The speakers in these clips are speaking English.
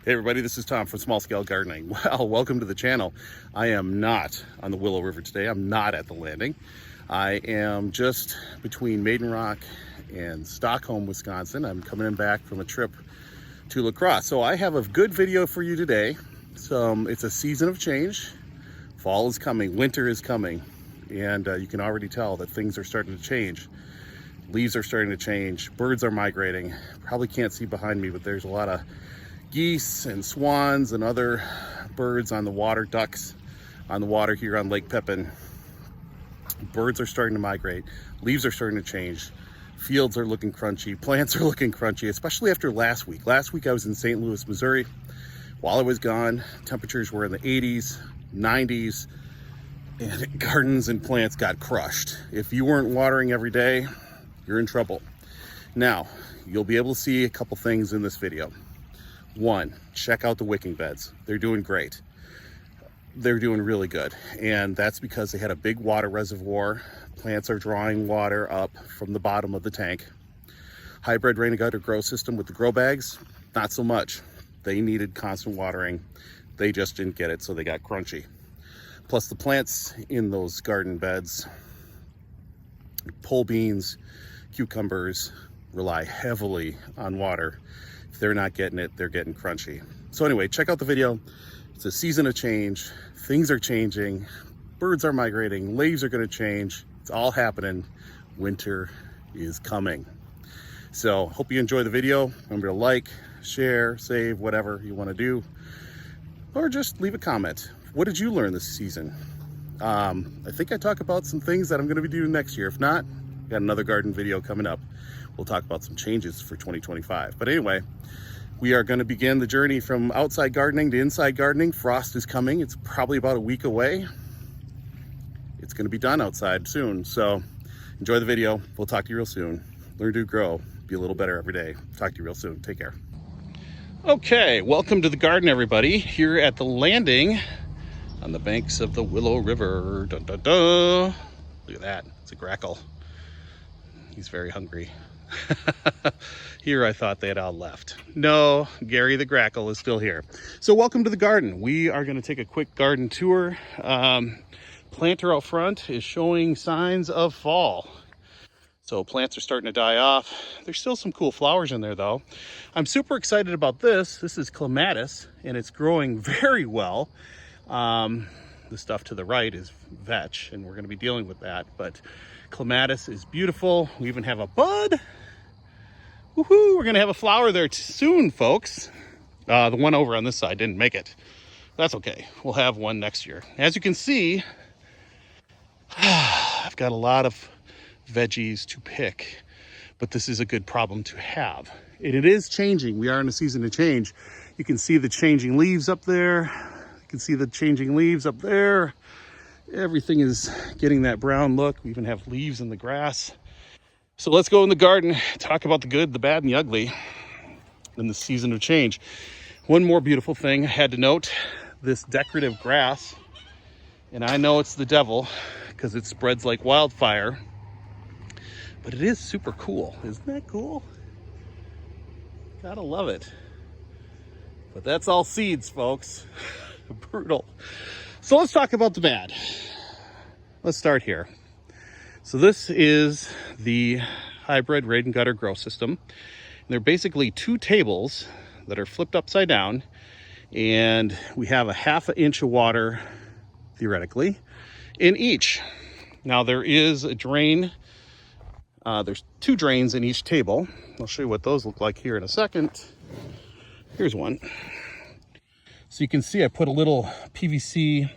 Hey everybody, this is Tom from Small Scale Gardening. Well, welcome to the channel. I am not on the Willow River today. I'm not at the landing. I am just between Maiden Rock and Stockholm, Wisconsin. I'm coming in back from a trip to La Crosse. So I have a good video for you today. It's a season of change. Fall is coming, winter is coming, and you can already tell that things are starting to change. Leaves are starting to change, birds are migrating. Probably can't see behind me, but there's a lot of geese and swans and other birds on the water, ducks on the water here on Lake Pepin. Birds are starting to migrate, leaves are starting to change, fields are looking crunchy, plants are looking crunchy, especially after last week. Last week I was in St. Louis, Missouri. While I was gone, temperatures were in the 80s, 90s, and gardens and plants got crushed. If you weren't watering every day, you're in trouble. Now, you'll be able to see a couple things in this video. One, check out the wicking beds. They're doing great. They're doing really good. And that's because they had a big water reservoir. Plants are drawing water up from the bottom of the tank. Hybrid rain gutter grow system with the grow bags, not so much. They needed constant watering. They just didn't get it, so they got crunchy. Plus the plants in those garden beds, pole beans, cucumbers, rely heavily on water. If they're not getting it, they're getting crunchy. So anyway, check out the video. It's a season of change. Things are changing. Birds are migrating. Leaves are going to change. It's all happening. Winter is coming. So hope you enjoy the video. Remember to like, share, save, whatever you want to do, or just leave a comment. What did you learn this season? I think I talk about some things that I'm going to be doing next year. If not, got another garden video coming up. We'll talk about some changes for 2025. But anyway, we are going to begin the journey from outside gardening to inside gardening. Frost is coming. It's probably about a week away. It's going to be done outside soon. So enjoy the video. We'll talk to you real soon. Learn to grow. Be a little better every day. Talk to you real soon. Take care. Okay, welcome to the garden, everybody. Here at the landing on the banks of the Willow River. Dun, dun, dun. Look at that. It's a grackle. He's very hungry. Here I thought they had all left. No, Gary the grackle is still here. So welcome to the garden. We are going to take a quick garden tour. Planter out front is showing signs of fall. So plants are starting to die off. There's still some cool flowers in there though. I'm super excited about this. This is clematis and it's growing very well. The stuff to the right is vetch and we're going to be dealing with that, but clematis is beautiful. We even have a bud. Woohoo! We're gonna have a flower there soon, folks. The one over on this side didn't make it. That's okay. We'll have one next year. As you can see, I've got a lot of veggies to pick, but this is a good problem to have. And it is changing. We are in a season of change. You can see the changing leaves up there. You can see the changing leaves up there. Everything is getting that brown look. We even have leaves in the grass. So let's go in the garden, talk about the good, the bad, and the ugly in the season of change. One more beautiful thing I had to note, this decorative grass, and I know it's the devil because it spreads like wildfire, but it is super cool. Isn't that cool? Gotta love it. But that's all seeds, folks. Brutal. So let's talk about the bad. Let's start here. So this is the hybrid rain gutter grow system. And they're basically two tables that are flipped upside down, and we have a half an inch of water, theoretically, in each. Now there is a drain. There's two drains in each table. I'll show you what those look like here in a second. Here's one. So you can see I put a little PVC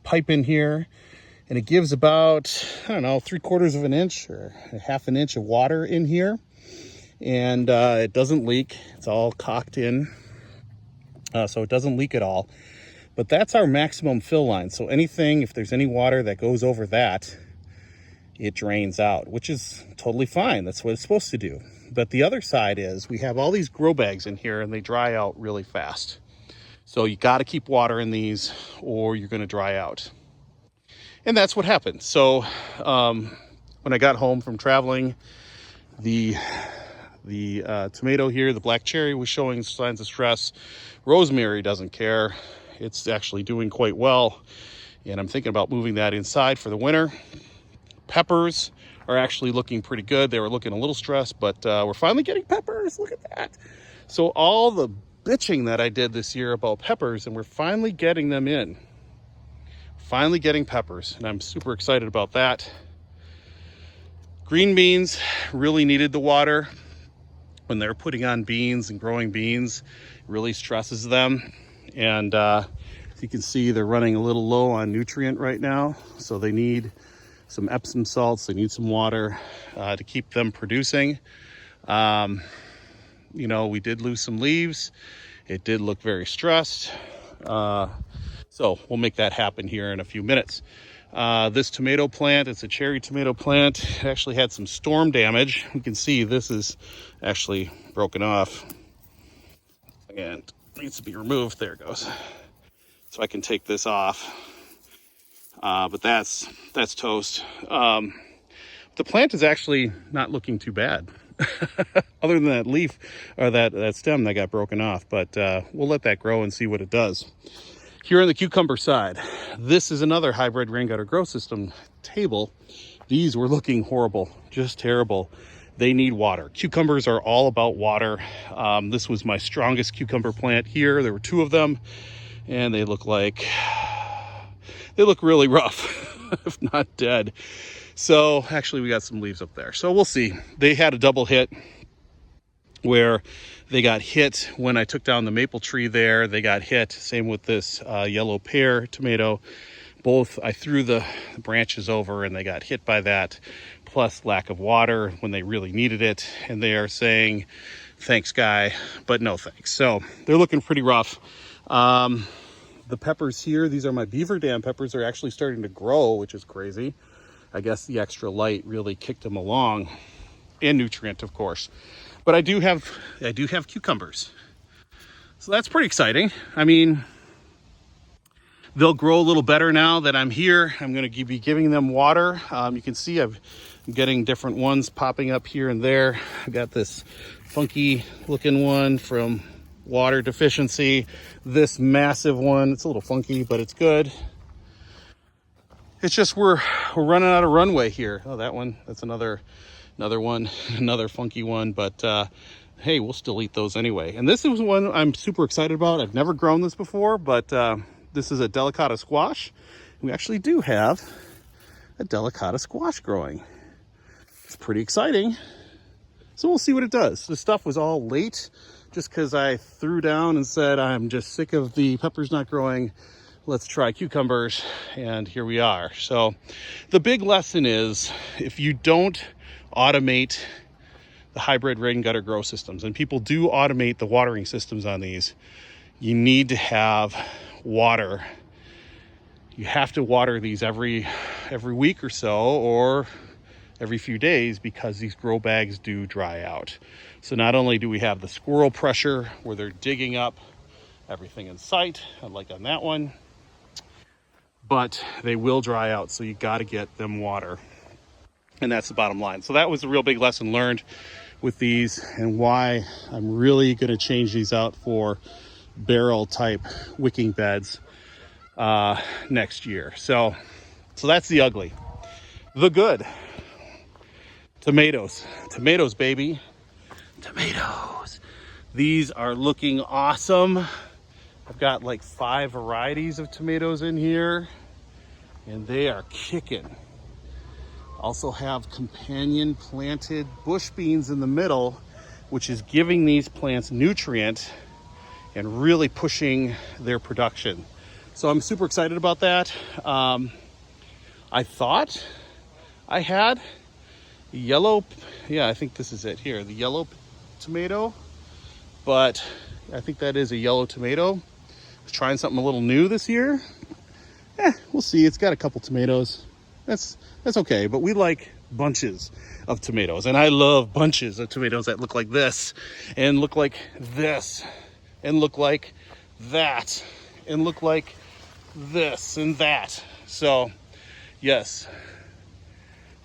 pipe in here, and it gives about, I don't know, 3/4 of an inch or a half an inch of water in here. And it doesn't leak. It's all caulked in, so it doesn't leak at all. But that's our maximum fill line. So anything, if there's any water that goes over that, it drains out, which is totally fine. That's what it's supposed to do. But the other side is we have all these grow bags in here and they dry out really fast. So you got to keep water in these or you're going to dry out. And that's what happened. So when I got home from traveling, the The tomato here, the black cherry, was showing signs of stress. Rosemary doesn't care. It's actually doing quite well. And I'm thinking about moving that inside for the winter. Peppers are actually looking pretty good. They were looking a little stressed, but we're finally getting peppers. Look at that. So all the bitching that I did this year about peppers, and we're finally getting them in. Finally getting peppers, and I'm super excited about that. Green beans really needed the water. When they're putting on beans and growing beans, it really stresses them. And as you can see, they're running a little low on nutrient right now. So they need some Epsom salts, they need some water to keep them producing. You know, we did lose some leaves. It did look very stressed. So we'll make that happen here in a few minutes. This tomato plant, it's a cherry tomato plant. It actually had some storm damage. You can see this is actually broken off and needs to be removed. There it goes. So I can take this off. But that's toast. The plant is actually not looking too bad. Other than that leaf or that stem that got broken off, but we'll let that grow and see what it does. Here on the cucumber side, this is another hybrid rain gutter grow system table. These were looking horrible, just terrible. They need water. Cucumbers are all about water. This was my strongest cucumber plant here. There were 2 of them, and they look really rough, if not dead. So actually we got some leaves up there. So we'll see. They had a double hit where they got hit when I took down the maple tree there. They got hit. Same with this yellow pear tomato. Both, I threw the branches over and they got hit by that, plus lack of water when they really needed it. And they are saying, thanks, guy, but no thanks. So they're looking pretty rough. The peppers here, these are my beaver dam peppers, are actually starting to grow, which is crazy. I guess the extra light really kicked them along, and nutrient, of course. But I do have cucumbers, so that's pretty exciting. I mean, they'll grow a little better now that I'm here. I'm going to be giving them water. You can see I'm getting different ones popping up here and there. I got this funky looking one from water deficiency. This massive one, it's a little funky, but it's good. It's just we're running out of runway here. Oh, that one, that's another one, another funky one, but hey, we'll still eat those anyway. And this is one I'm super excited about. I've never grown this before, but this is a delicata squash. We actually do have a delicata squash growing. It's pretty exciting. So we'll see what it does. This stuff was all late just because I threw down and said, I'm just sick of the peppers not growing. Let's try cucumbers, and here we are. So the big lesson is, if you don't automate the hybrid rain gutter grow systems, and people do automate the watering systems on these, you need to have water. You have to water these every week or so, or every few days, because these grow bags do dry out. So not only do we have the squirrel pressure where they're digging up everything in sight, like on that one, but they will dry out, so you got to get them water. And that's the bottom line. So that was a real big lesson learned with these, and why I'm really going to change these out for barrel type wicking beds next year. So that's the ugly. The good. Tomatoes, baby. Tomatoes. These are looking awesome. I've got like 5 varieties of tomatoes in here, and they are kicking. Also have companion planted bush beans in the middle, which is giving these plants nutrient and really pushing their production. So I'm super excited about that. I thought I had yellow, yeah, I think this is it here, the yellow tomato, but I think that is a yellow tomato. I was trying something a little new this year. We'll see. It's got a couple tomatoes. That's okay, but we like bunches of tomatoes, and I love bunches of tomatoes that look like this, and look like this, and look like that, and look like this and that. So yes,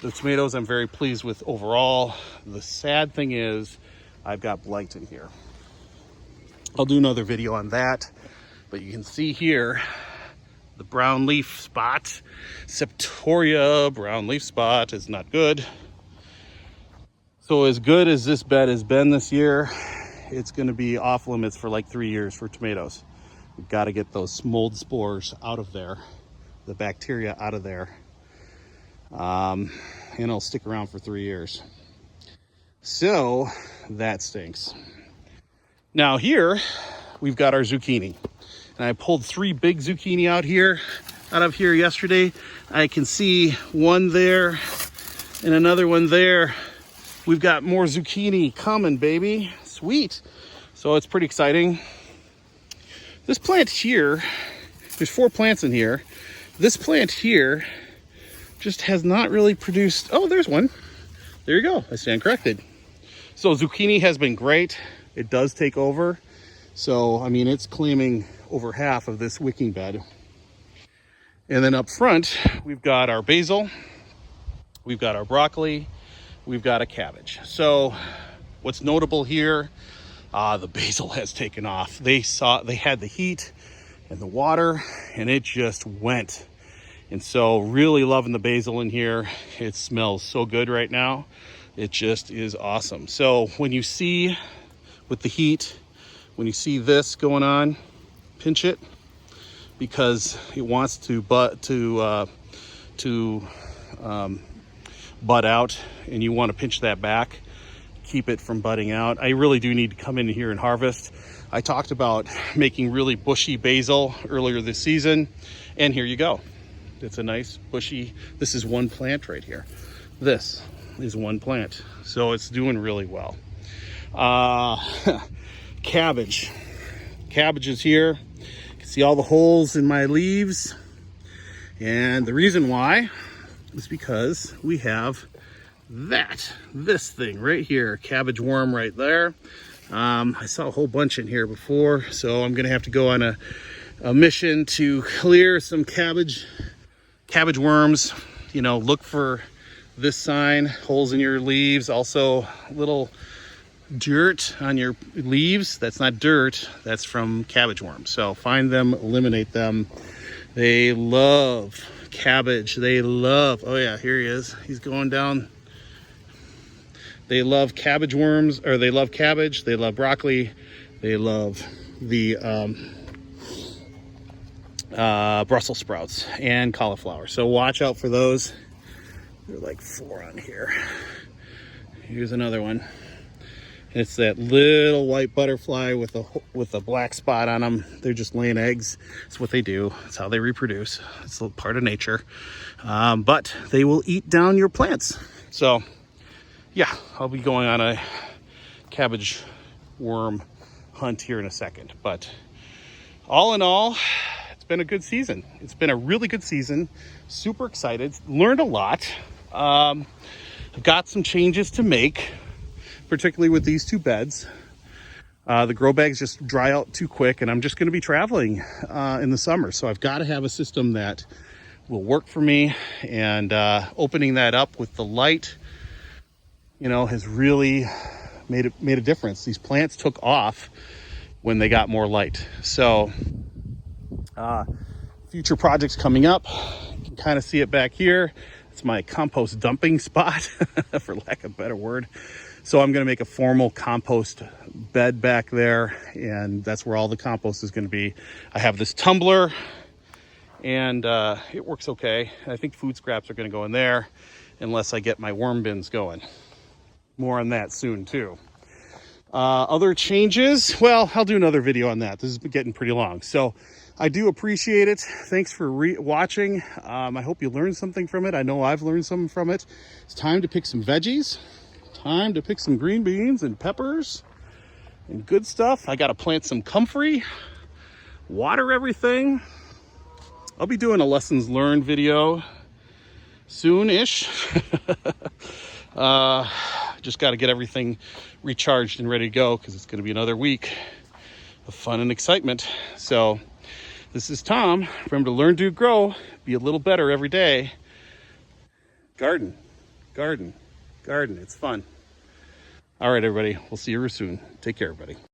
the tomatoes I'm very pleased with overall. The sad thing is I've got blight in here. I'll do another video on that, but you can see here the brown leaf spot. Septoria brown leaf spot is not good. So as good as this bed has been this year, it's going to be off limits for like 3 years for tomatoes. We've got to get those mold spores out of there, the bacteria out of there, and it'll stick around for 3 years. So that stinks. Now here we've got our zucchini, and I pulled 3 big zucchini out of here yesterday. I can see one there and another one there. We've got more zucchini coming, baby. Sweet. So it's pretty exciting. This plant here, there's 4 plants in here. This plant here just has not really produced. Oh, there's one. There you go. I stand corrected. So zucchini has been great. It does take over. So, I mean, it's claiming over half of this wicking bed. And then up front, we've got our basil. We've got our broccoli. We've got a cabbage. So what's notable here, the basil has taken off. They had the heat and the water, and it just went. And so really loving the basil in here. It smells so good right now. It just is awesome. So when you see with the heat, when you see this going on, pinch it, because it wants to bud out, and you want to pinch that back, keep it from budding out. I really do need to come in here and harvest. I talked about making really bushy basil earlier this season, and here you go. It's a nice bushy, this is one plant right here. This is one plant, so it's doing really well. Cabbage is here. You can see all the holes in my leaves, and the reason why is because we have this thing right here, cabbage worm right there. I saw a whole bunch in here before, so I'm gonna have to go on a mission to clear some cabbage worms. You know, look for this sign, holes in your leaves, also little dirt on your leaves. That's not dirt, that's from cabbage worms. So find them, eliminate them. They love cabbage. They love, oh yeah, here he is. He's going down. They love cabbage worms, or they love cabbage. They love broccoli. They love the Brussels sprouts and cauliflower. So watch out for those. There are like 4 on here. Here's another one. It's that little white butterfly with a black spot on them. They're just laying eggs. It's what they do. It's how they reproduce. It's a part of nature. But they will eat down your plants. So yeah, I'll be going on a cabbage worm hunt here in a second. But all in all, it's been a good season. It's been a really good season. Super excited. Learned a lot. I've got some changes to make, particularly with these 2 beds. The grow bags just dry out too quick, and I'm just going to be traveling in the summer. So I've got to have a system that will work for me, and opening that up with the light, you know, has really made a difference. These plants took off when they got more light. So future projects coming up, you can kind of see it back here. It's my compost dumping spot, for lack of a better word. So I'm going to make a formal compost bed back there, and that's where all the compost is going to be. I have this tumbler, and it works okay. I think food scraps are going to go in there unless I get my worm bins going. More on that soon too. Other changes, well, I'll do another video on that. This is getting pretty long, so I do appreciate it. Thanks for watching. I hope you learned something from it. I know I've learned something from it. It's time to pick some veggies. Time to pick some green beans and peppers and good stuff. I got to plant some comfrey, water everything. I'll be doing a lessons learned video soon-ish. Just got to get everything recharged and ready to go, because it's going to be another week of fun and excitement. So this is Tom. Remember to learn, do, grow, be a little better every day. Garden. It's fun. All right, everybody. We'll see you soon. Take care, everybody.